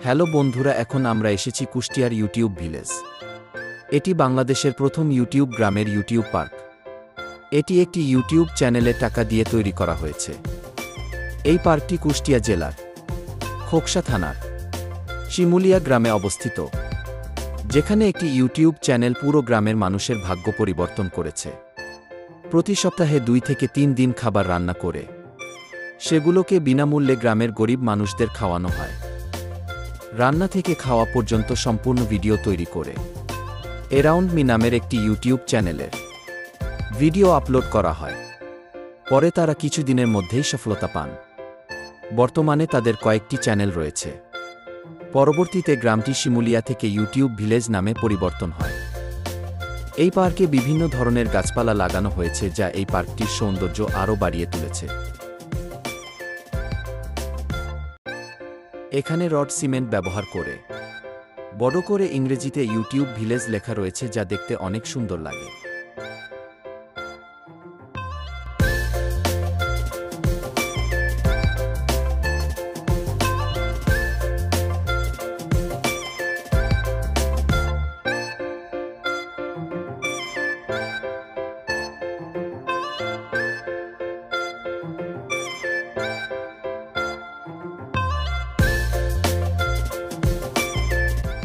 Hello বন্ধুরা, এখন আমরা এসেছি কুষ্টিয়ার ইউটিউব ভিলেজ। এটি বাংলাদেশের প্রথম ইউটিউব গ্রামের ইউটিউব পার্ক। এটি একটি ইউটিউব চ্যানেলে টাকা দিয়ে তৈরি করা হয়েছে। এই পার্কটি কুষ্টিয়া জেলার খোকসা থানার শিমুলিয়া গ্রামে অবস্থিত, যেখানে একটি ইউটিউব চ্যানেল পুরো গ্রামের মানুষের ভাগ্য পরিবর্তন করেছে। প্রতি সপ্তাহে 2 থেকে 3 দিন খাবার রান্না করে সেগুলোকে বিনামূল্যে গ্রামের গরিব মানুষদের খাওয়ানো হয়। রান্না থেকে খাওয়া পর্যন্ত সম্পূর্ণ ভিডিও তৈরি করে অ্যারাউন্ড মি নামের একটি ইউটিউব চ্যানেলের ভিডিও আপলোড করা হয়। পরে তারা কিছুদিনের মধ্যেই সফলতা পান। বর্তমানে তাদের কয়েকটি চ্যানেল রয়েছে। পরবর্তীতে গ্রামটি শিমুলিয়া থেকে ইউটিউব ভিলেজ নামে পরিবর্তন হয়। এই পার্কে বিভিন্ন ধরনের গাছপালা লাগানো হয়েছে, যা এই পার্কটির সৌন্দর্য আরও বাড়িয়ে তুলেছে। এখানে রড সিমেন্ট ব্যবহার করে বড় করে ইংরেজিতে ইউটিউব ভিলেজ লেখা রয়েছে, যা দেখতে অনেক সুন্দর লাগে।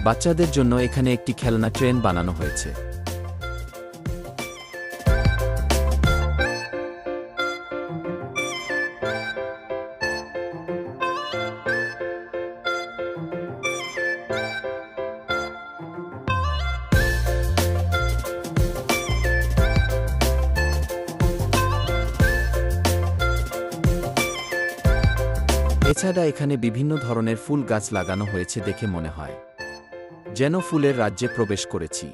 বাচ্চাদের জন্য এখানে একটি খেলনা ট্রেন বানানো হয়েছে। এছাড়া এখানে বিভিন্ন ধরনের ফুল গাছ লাগানো হয়েছে, দেখে মনে হয় যেন ফুলের রাজ্যে প্রবেশ করেছি।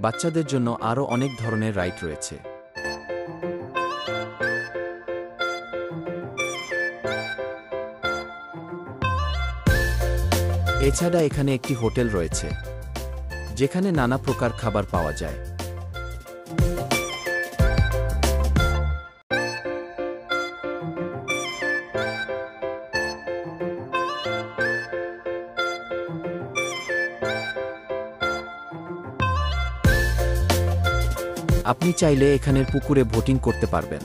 বাচ্চাদের জন্য আরও অনেক ধরনের রাইড রয়েছে। এছাড়া এখানে একটি হোটেল রয়েছে, যেখানে নানা প্রকার খাবার পাওয়া যায়। আপনি চাইলে এখানের পুকুরে বোটিং করতে পারবেন।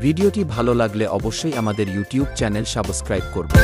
ভিডিওটি ভালো লাগলে অবশ্যই আমাদের ইউটিউব চ্যানেল সাবস্ক্রাইব করবেন।